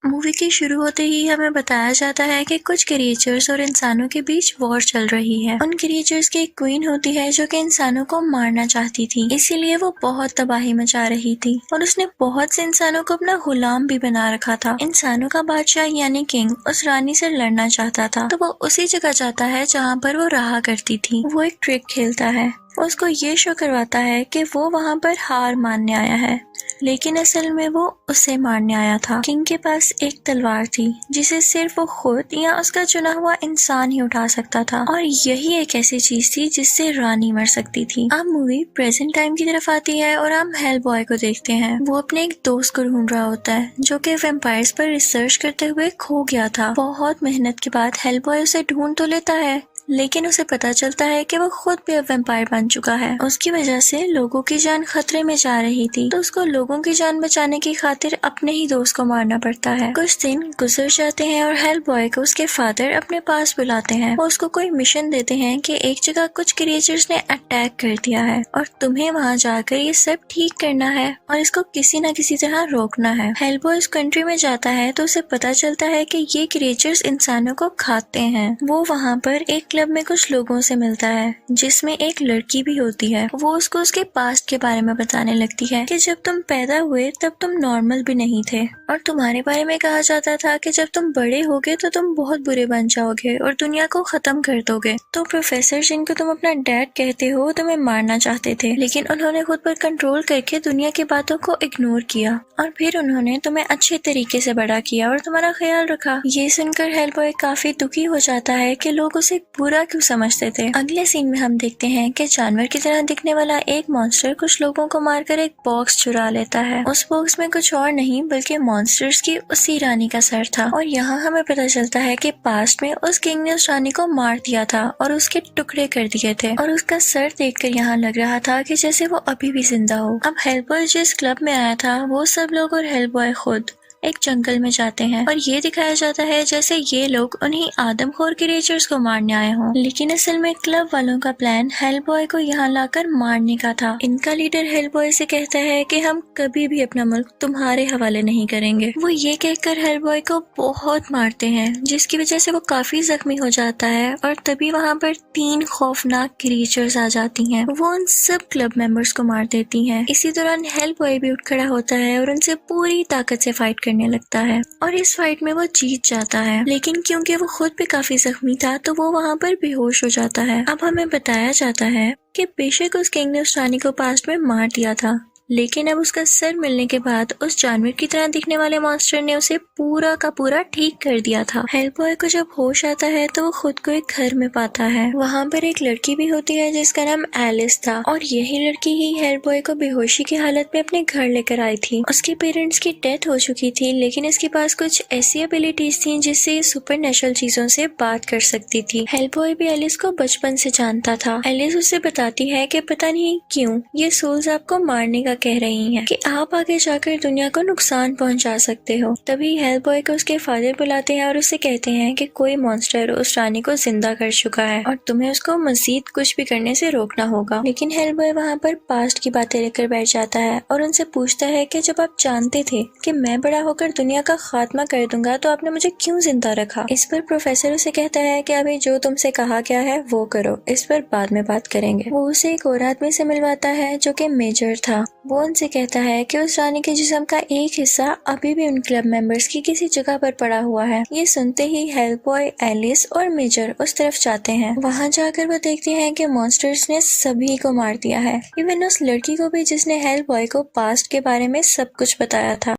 Movie के शुरू होते ही हमें बताया जाता है कि कुछ क्रिएचर्स और इंसानों के बीच वॉर चल रही है। उन क्रिएचर्स की एक क्वीन होती है जो कि इंसानों को मारना चाहती थी, इसीलिए वो बहुत तबाही मचा रही थी और उसने बहुत से इंसानों को अपना गुलाम भी बना रखा था। इंसानों का बादशाह यानी किंग उस रानी से लड़ना चाहता था, तो वो उसी जगह जाता है जहाँ पर वो रहा करती थी। वो एक ट्रिक खेलता है, उसको ये शो करवाता है कि वो वहाँ पर हार मानने आया है, लेकिन असल में वो उसे मारने आया था। किंग के पास एक तलवार थी जिसे सिर्फ वो खुद या उसका चुना हुआ इंसान ही उठा सकता था, और यही एक ऐसी चीज थी जिससे रानी मर सकती थी। अब मूवी प्रेजेंट टाइम की तरफ आती है और हम हेल बॉय को देखते हैं। वो अपने एक दोस्त को ढूंढ रहा होता है जो कि वैम्पायर्स पर रिसर्च करते हुए खो गया था। बहुत मेहनत के बाद हेल बॉय उसे ढूंढ तो लेता है, लेकिन उसे पता चलता है कि वो खुद भी अब वैम्पायर बन चुका है। उसकी वजह से लोगों की जान खतरे में जा रही थी, तो उसको लोगों की जान बचाने की खातिर अपने ही दोस्त को मारना पड़ता है। कुछ दिन गुजर जाते हैं और हेल बॉय को उसके फादर अपने पास बुलाते हैं। वो उसको कोई मिशन देते हैं कि एक जगह कुछ क्रिएचर्स ने अटैक कर दिया है और तुम्हें वहाँ जाकर ये सब ठीक करना है और इसको किसी न किसी तरह रोकना है। हेल बॉय उस कंट्री में जाता है तो उसे पता चलता है कि ये क्रिएचर्स इंसानों को खाते हैं। वो वहाँ पर एक क्लब में कुछ लोगों से मिलता है जिसमें एक लड़की भी होती है। वो उसको उसके पास्ट के बारे में बताने लगती है कि जब तुम पैदा हुए तब तुम नॉर्मल भी नहीं थे और तुम्हारे बारे में कहा जाता था कि जब तुम बड़े होगे तो तुम बहुत बुरे बन जाओगे और दुनिया को खत्म कर दोगे। तो प्रोफेसर जिनको तुम अपना डैड कहते हो तुम्हें मारना चाहते थे, लेकिन उन्होंने खुद पर कंट्रोल करके दुनिया की बातों को इग्नोर किया और फिर उन्होंने तुम्हें अच्छे तरीके से बड़ा किया और तुम्हारा ख्याल रखा। ये सुनकर हेल बॉय काफी दुखी हो जाता है कि लोग उसे बुरा क्यों समझते थे। अगले सीन में हम देखते हैं कि जानवर की तरह दिखने वाला एक मॉन्स्टर कुछ लोगों को मारकर एक बॉक्स चुरा लेता है। उस बॉक्स में कुछ और नहीं बल्कि मॉन्स्टर्स की उसी रानी का सर था, और यहाँ हमें पता चलता है कि पास्ट में उस किंग ने उस रानी को मार दिया था और उसके टुकड़े कर दिए थे, और उसका सर देखकर यहाँ लग रहा था कि जैसे वो अभी भी जिंदा हो। अब हेल बॉय जिस क्लब में आया था वो सब लोग और हेल बॉय खुद एक जंगल में जाते हैं और ये दिखाया जाता है जैसे ये लोग उन्हीं आदमखोर क्रिएचर्स को मारने आए हों, लेकिन असल में क्लब वालों का प्लान हेल बॉय को यहाँ लाकर मारने का था। इनका लीडर हेल बॉय से कहता है कि हम कभी भी अपना मुल्क तुम्हारे हवाले नहीं करेंगे। वो ये कहकर हेल बॉय को बहुत मारते हैं जिसकी वजह से वो काफी जख्मी हो जाता है, और तभी वहाँ पर 3 खौफनाक क्रिएचर्स आ जाती हैं। वो उन सब क्लब मेंबर्स को मार देती हैं। इसी दौरान हेल बॉय भी उठ खड़ा होता है और उनसे पूरी ताकत से फाइट करने लगता है और इस फाइट में वो जीत जाता है, लेकिन क्योंकि वो खुद भी काफी जख्मी था तो वो वहाँ पर बेहोश हो जाता है। अब हमें बताया जाता है कि बेशक उस किंग ने उस रानी को पास्ट में मार दिया था, लेकिन अब उसका सर मिलने के बाद उस जानवर की तरह दिखने वाले मॉन्स्टर ने उसे पूरा का पूरा ठीक कर दिया था। हेल बॉय को जब होश आता है तो वो खुद को एक घर में पाता है। वहाँ पर एक लड़की भी होती है जिसका नाम एलिस था, और यही लड़की ही हेल बॉय को बेहोशी की हालत में अपने घर लेकर आई थी। उसके पेरेंट्स की डेथ हो चुकी थी, लेकिन इसके पास कुछ ऐसी एबिलिटीज थी जिससे ये सुपर नेचुरल चीजों से बात कर सकती थी। हेल बॉय भी एलिस को बचपन से जानता था। एलिस उसे बताती है कि पता नहीं क्यों ये सोल्स आपको मारने का कह रही हैं कि आप आगे जाकर दुनिया को नुकसान पहुंचा सकते हो। तभी हेल बॉय को उसके फादर बुलाते हैं और उससे कहते हैं कि कोई मॉन्स्टर उस रानी को जिंदा कर चुका है और तुम्हें उसको मजीद कुछ भी करने से रोकना होगा। लेकिन हेल बॉय वहाँ पर पास्ट की बातें लेकर बैठ जाता है और उनसे पूछता है कि जब आप जानते थे कि मैं बड़ा होकर दुनिया का खात्मा कर दूंगा तो आपने मुझे क्यों जिंदा रखा। इस पर प्रोफेसर उसे कहता है कि अभी जो तुमसे कहा गया है वो करो, इस पर बाद में बात करेंगे। वो उसे एक और आदमी से मिलवाता है जो कि मेजर था। वो उनसे कहता है कि उस रानी के जिस्म का एक हिस्सा अभी भी उन क्लब मेंबर्स की किसी जगह पर पड़ा हुआ है। ये सुनते ही हेल बॉय, एलिस और मेजर उस तरफ जाते हैं। वहाँ जाकर वो देखते हैं कि मॉन्स्टर्स ने सभी को मार दिया है, इवन उस लड़की को भी जिसने हेल बॉय को पास्ट के बारे में सब कुछ बताया था।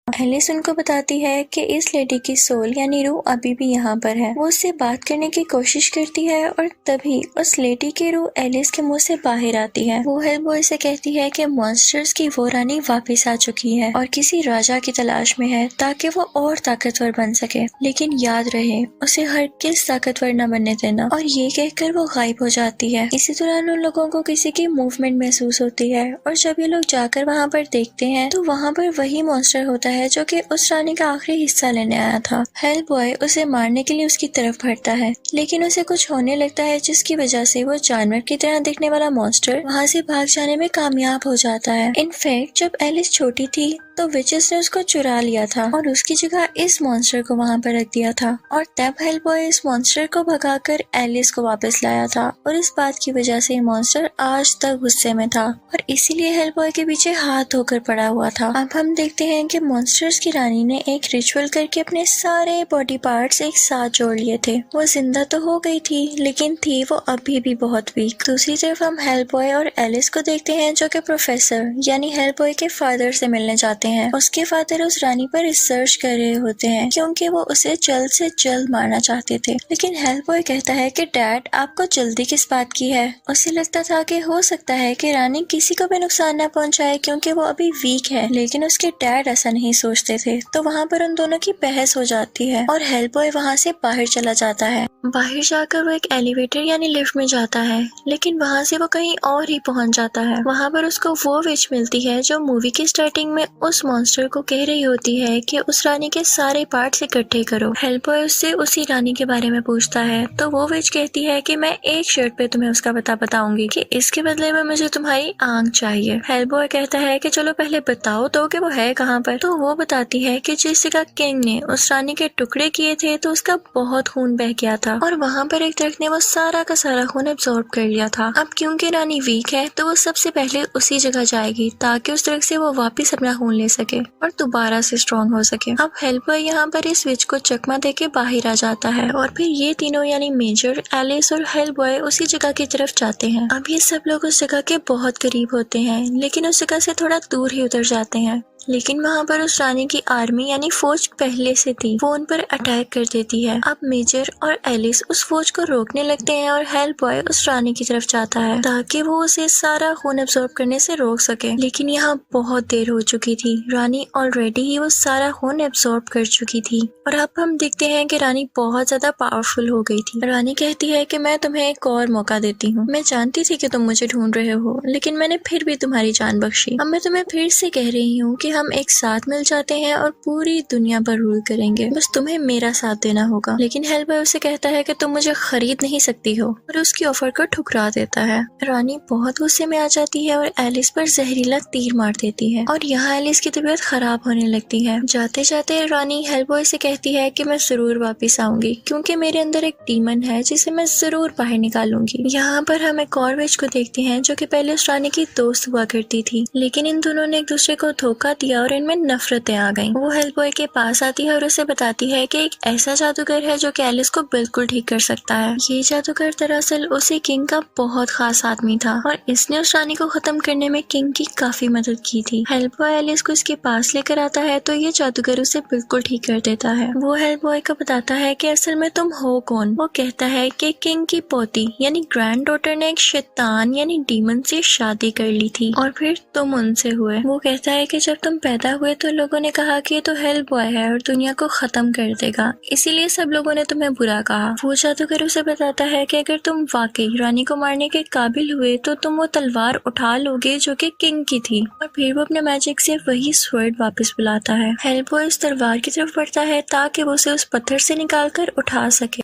एलिस उनको बताती है कि इस लेडी की सोल यानी रूह अभी भी यहाँ पर है। वो उससे बात करने की कोशिश करती है और तभी उस लेडी की रूह एलिस के मुंह से बाहर आती है। वो हेल बॉय से कहती है कि मॉन्स्टर्स की वो रानी वापस आ चुकी है और किसी राजा की तलाश में है ताकि वो और ताकतवर बन सके, लेकिन याद रहे उसे हरगिज़ ताकतवर न बनने देना। और ये कहकर वो गायब हो जाती है। इसी दौरान उन लोगों को किसी की मूवमेंट महसूस होती है और जब ये लोग जाकर वहाँ पर देखते हैं तो वहाँ पर वही मॉन्स्टर होता है जो कि उस रानी का आखिरी हिस्सा लेने आया था। हेल बॉय उसे मारने के लिए उसकी तरफ बढ़ता है, लेकिन उसे कुछ होने लगता है जिसकी वजह से वो जानवर की तरह दिखने वाला मॉन्स्टर वहाँ से भाग जाने में कामयाब हो जाता है। इनफैक्ट जब एलिस छोटी थी तो विचेस ने उसको चुरा लिया था और उसकी जगह इस मॉन्स्टर को वहाँ पर रख दिया था। और तब हेलबॉय इस मॉन्स्टर को भगाकर एलिस को वापस लाया था और इस बात की वजह से मॉन्स्टर आज तक गुस्से में था और इसीलिए हेलबॉय के पीछे हाथ धोकर पड़ा हुआ था। अब हम देखते हैं कि मॉन्स्टर्स की रानी ने एक रिचुअल करके अपने सारे बॉडी पार्ट्स एक साथ जोड़ लिए थे। वो जिंदा तो हो गई थी लेकिन थी वो अभी भी बहुत वीक। दूसरी तरफ हम हेलबॉय और एलिस को देखते हैं जो कि प्रोफेसर यानी हेलबॉय के फादर से मिलने जाते हैं। उसके फादर उस रानी पर रिसर्च कर रहे होते हैं क्योंकि वो उसे जल्द से जल्द मारना चाहते थे। लेकिन हेलबॉय कहता है कि डैड आपको जल्दी किस बात की है। उसे लगता था कि हो सकता है कि रानी किसी को भी नुकसान न पहुंचाए क्योंकि वो अभी वीक है, लेकिन उसके डैड ऐसा नहीं सोचते थे। तो वहाँ पर उन दोनों की बहस हो जाती है और हेलबॉय वहाँ से बाहर चला जाता है। बाहर जाकर वो एक एलिवेटर यानी लिफ्ट में जाता है लेकिन वहाँ से वो कहीं और ही पहुँच जाता है। वहाँ पर उसको वो विच मिलती है जो मूवी की स्टार्टिंग में उस मॉन्स्टर को कह रही होती है कि उस रानी के सारे पार्ट्स इकट्ठे करो। हेलबॉय उससे उसी रानी के बारे में पूछता है तो वो विच कहती है कि मैं एक शर्ट पे तुम्हें उसका पता बताऊंगी कि इसके बदले में मुझे तुम्हारी आंख चाहिए। हेलबॉय कहता है कि चलो पहले बताओ तो कि वो है कहाँ पर। तो वो बताती है कि जिस जगह किंग ने उस रानी के टुकड़े किए थे तो उसका बहुत खून बह गया था और वहाँ पर एक दरख्त ने वो सारा का सारा खून एब्जॉर्ब कर लिया था। अब क्योंकि रानी वीक है तो वो सबसे पहले उसी जगह जाएगी ताकि उस दरख्त से वो वापस अपना खून ले सके और दोबारा से स्ट्रॉन्ग हो सके। अब हेल्पर यहाँ पर इस स्विच को चकमा देके बाहर आ जाता है और फिर ये तीनों यानी मेजर, एलिस और हेलबॉय उसी जगह की तरफ जाते हैं। अब ये सब लोग उस जगह के बहुत करीब होते हैं लेकिन उस जगह से थोड़ा दूर ही उतर जाते हैं। लेकिन वहाँ पर उस रानी की आर्मी यानी फौज पहले से थी, वो उन पर अटैक कर देती है। अब मेजर और एलिस उस फौज को रोकने लगते हैं और हेलबॉय उस रानी की तरफ जाता है ताकि वो उसे सारा खून एब्जॉर्ब करने से रोक सके। लेकिन यहाँ बहुत देर हो चुकी थी, रानी ऑलरेडी ही वो सारा खून एब्जॉर्ब कर चुकी थी। और अब हम देखते हैं कि रानी बहुत ज्यादा पावरफुल हो गई थी। रानी कहती है कि मैं तुम्हें एक और मौका देती हूँ। मैं जानती थी कि तुम मुझे ढूंढ रहे हो लेकिन मैंने फिर भी तुम्हारी जान बख्शी। अब मैं तुम्हें फिर से कह रही हूँ कि हम एक साथ मिल जाते हैं और पूरी दुनिया पर रूल करेंगे, बस तुम्हें मेरा साथ देना होगा। लेकिन हेलबॉय उसे कहता है कि तुम मुझे खरीद नहीं सकती हो और उसकी ऑफर को ठुकरा देता है। रानी बहुत गुस्से में आ जाती है और एलिस पर जहरीला तीर मार देती है और यहाँ एलिस की तबीयत खराब होने लगती है। जाते जाते रानी हेलबॉय से कहती है कि मैं जरूर वापिस आऊंगी क्योंकि मेरे अंदर एक डीमन है जिसे मैं जरूर बाहर निकालूंगी। यहाँ पर हम एक और विच को देखते हैं जो कि पहले उस रानी की दोस्त हुआ करती थी, लेकिन इन दोनों ने एक दूसरे को धोखा दिया और में नफरतें आ गईं। वो हेलबॉय के पास आती है और उसे बताती है कि एक ऐसा जादूगर है जो कि एलिस को बिल्कुल ठीक कर सकता है। ये जादूगर दरअसल उसी किंग का बहुत खास आदमी था और इसने उस रानी को खत्म करने में किंग की काफी मदद की थी। हेलबॉय एलिस को इसके पास लेकर आता है तो ये जादूगर उसे बिल्कुल ठीक कर देता है। वो हेलबॉय को बताता है कि असल में तुम हो कौन। वो कहता है कि किंग की पोती यानी ग्रैंड डॉटर ने एक शैतान यानी डीमन से शादी कर ली थी और फिर तुम उनसे हुए। वो कहता है कि जब तुम पैदा हुए तो लोगों ने कहा कि ये तो हेलबॉय है और दुनिया को खत्म कर देगा, इसीलिए सब लोगों ने तुम्हें बुरा कहा। वो जादूगर उसे बताता है कि अगर तुम वाकई रानी को मारने के काबिल हुए तो तुम वो तलवार उठा लोगे जो कि किंग की थी और फिर वो अपने मैजिक से वही स्वर्ड वापस बुलाता है। हेलबॉय उस तलवार की तरफ बढ़ता है ताकि वो उसे उस पत्थर से निकाल कर उठा सके,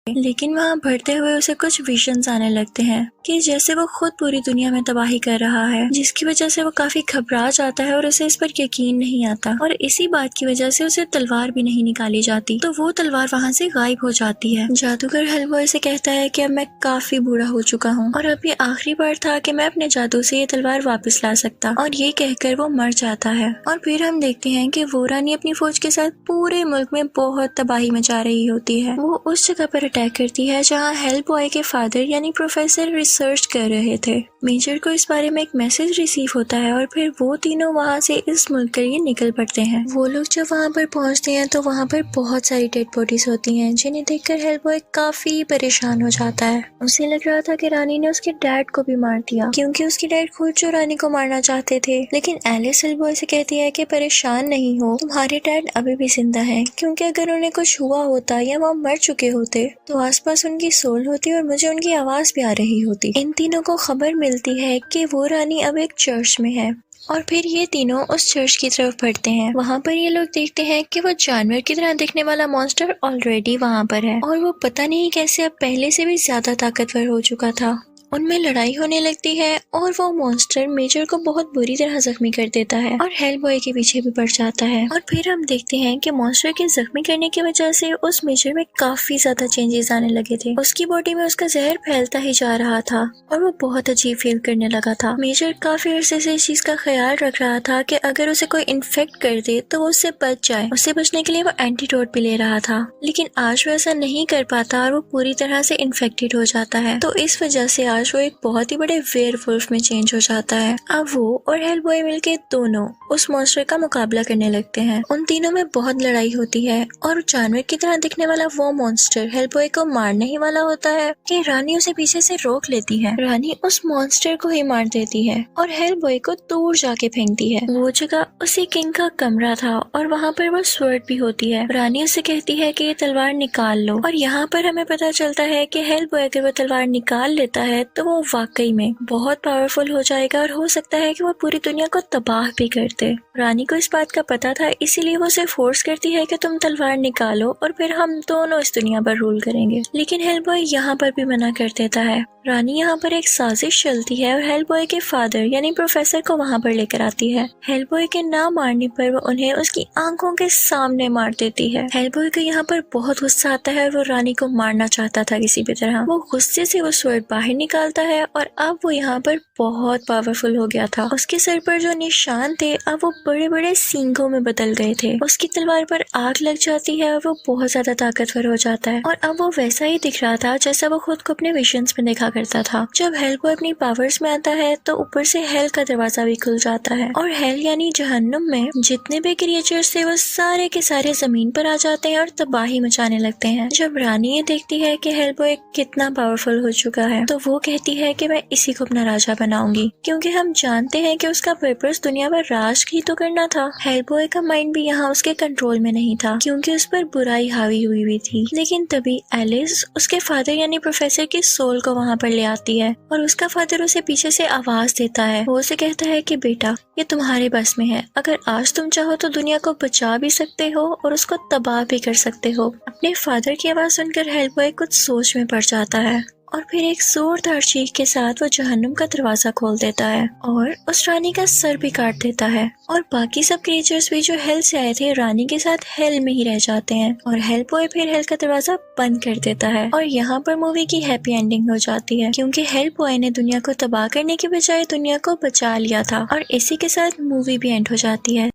लेकिन वहाँ बढ़ते हुए उसे कुछ विजन्स आने लगते हैं कि जैसे वो खुद पूरी दुनिया में तबाही कर रहा है, जिसकी वजह से वो काफी घबरा जाता है और उसे इस पर यकीन नहीं आता और इसी बात की वजह से उसे तलवार भी नहीं निकाली जाती। तो वो तलवार वहाँ से गायब हो जाती है। जादूगर हेलबॉय से कहता है कि अब मैं काफी बूढ़ा हो चुका हूँ और अब ये आखिरी बार था कि मैं अपने जादू से ये तलवार वापस ला सकता, और ये कहकर वो मर जाता है। और फिर हम देखते हैं कि वो रानी अपनी फौज के साथ पूरे मुल्क में बहुत तबाही मचा रही होती है। वो उस जगह पर अटैक करती है जहाँ हेलबॉय के फादर यानी प्रोफेसर रिसर्च कर रहे थे। मेजर को इस बारे में एक मैसेज रिसीव होता है और फिर वो तीनों वहाँ से इस मुल्क के लिए निकल पड़ते हैं। वो लोग जब वहाँ पर पहुँचते हैं तो वहाँ पर बहुत सारी डेड बॉडीज होती हैं जिन्हें देखकर हेलबॉय काफी परेशान हो जाता है। उसे लग रहा था कि रानी ने उसके डैड को भी मार दिया क्योंकि उसके डैड खुद जो रानी को मारना चाहते थे। लेकिन एलिस हेलबॉय से कहती है कि परेशान नहीं हो, तुम्हारे डैड अभी भी जिंदा हैं, क्योंकि अगर उन्हें कुछ हुआ होता या वो मर चुके होते तो आसपास उनकी सोल होती और मुझे उनकी आवाज भी आ रही होती। इन तीनों को खबर मिलती है कि वो रानी अब एक चर्च में है और फिर ये तीनों उस चर्च की तरफ बढ़ते हैं। वहाँ पर ये लोग देखते हैं कि वो जानवर की तरह दिखने वाला मॉन्स्टर ऑलरेडी वहाँ पर है और वो पता नहीं कैसे अब पहले से भी ज्यादा ताकतवर हो चुका था उनमें लड़ाई होने लगती है और वो मॉन्स्टर मेजर को बहुत बुरी तरह जख्मी कर देता है और हेलबॉय के पीछे भी पड़ जाता है। और फिर हम देखते हैं कि मॉन्स्टर के जख्मी करने की वजह से उस मेजर में काफी ज्यादा चेंजेस आने लगे थे। उसकी बॉडी में उसका जहर फैलता ही जा रहा था और वो बहुत अजीब फील करने लगा था। मेजर काफी अरसे से इस चीज का ख्याल रख रहा था कि अगर उसे कोई इन्फेक्ट कर दे तो वो उससे बच जाए। उससे बचने के लिए वो एंटीडोट भी ले रहा था, लेकिन आज वो ऐसा नहीं कर पाता और वो पूरी तरह से इन्फेक्टेड हो जाता है। तो इस वजह से आज वो एक बहुत ही बड़े वेयरवुल्फ में चेंज हो जाता है। अब वो और हेलबॉय मिलके दोनों उस मॉन्स्टर का मुकाबला करने लगते हैं। उन तीनों में बहुत लड़ाई होती है और जानवर की तरह दिखने वाला वो मॉन्स्टर हेलबॉय को मारने ही वाला होता है कि रानी उसे पीछे से रोक लेती है। रानी उस मॉन्स्टर को ही मार देती है और हेलबॉय को दूर जाके फेंकती है। वो जगह उसी किंग का कमरा था और वहाँ पर वो स्वर्ड भी होती है। रानी उसे कहती है कि ये तलवार निकाल लो और यहाँ पर हमें पता चलता है कि हेलबॉय अगर वो तलवार निकाल लेता है तो वो वाकई में बहुत पावरफुल हो जाएगा और हो सकता है कि वो पूरी दुनिया को तबाह भी कर दे। रानी को इस बात का पता था, इसीलिए वो उसे फोर्स करती है कि तुम तलवार निकालो और फिर हम दोनों इस दुनिया पर रूल करेंगे। लेकिन हेलबॉय यहाँ पर भी मना कर देता है। रानी यहाँ पर एक साजिश चलती है और हेलबॉय के फादर यानी प्रोफेसर को वहाँ पर लेकर आती है। हेलबॉय के ना मारने पर वो उन्हें उसकी आंखों के सामने मार देती है। हेलबॉय को यहाँ पर बहुत गुस्सा आता है और वो रानी को मारना चाहता था किसी भी तरह। वो गुस्से से वो स्वर्ड बाहर निकालता है और अब वो यहाँ पर बहुत पावरफुल हो गया था। उसके सर पर जो निशान थे अब वो बड़े बड़े सींगों में बदल गए थे। उसकी तलवार पर आग लग जाती है और वो बहुत ज्यादा ताकतवर हो जाता है और अब वो वैसा ही दिख रहा था जैसा वो खुद को अपने विजन्स में देखा करता था। जब हेलबॉय अपनी पावर्स में आता है तो ऊपर से हेल का दरवाजा भी खुल जाता है और हेल यानी जहन्नुम में जितने भी क्रिएचर्स थे वो सारे के सारे जमीन पर आ जाते हैं और तबाही मचाने लगते हैं। जब रानी ये देखती है कि हेलबॉय कितना पावरफुल हो चुका है तो वो कहती है कि मैं इसी को अपना राजा बनाऊंगी, क्योंकि हम जानते हैं कि उसका पर्पस दुनिया पर राज ही तो करना था। हेलबॉय का माइंड भी यहाँ उसके कंट्रोल में नहीं था क्योंकि उस पर बुराई हावी हुई थी। लेकिन तभी एलिस उसके फादर यानी प्रोफेसर की सोल को वहाँ पर ले आती है और उसका फादर उसे पीछे से आवाज देता है। वो उसे कहता है कि बेटा ये तुम्हारे बस में है, अगर आज तुम चाहो तो दुनिया को बचा भी सकते हो और उसको तबाह भी कर सकते हो। अपने फादर की आवाज सुनकर हेलबॉय कुछ सोच में पड़ जाता है और फिर एक जोरदार चीख के साथ वो जहन्नुम का दरवाजा खोल देता है और उस रानी का सर भी काट देता है। और बाकी सब क्रिएचर्स भी जो हेल से आए थे रानी के साथ हेल में ही रह जाते हैं और हेलबॉय फिर हेल का दरवाजा बंद कर देता है। और यहाँ पर मूवी की हैप्पी एंडिंग हो जाती है क्योंकि हेलबॉय ने दुनिया को तबाह करने के बजाय दुनिया को बचा लिया था और इसी के साथ मूवी भी एंड हो जाती है।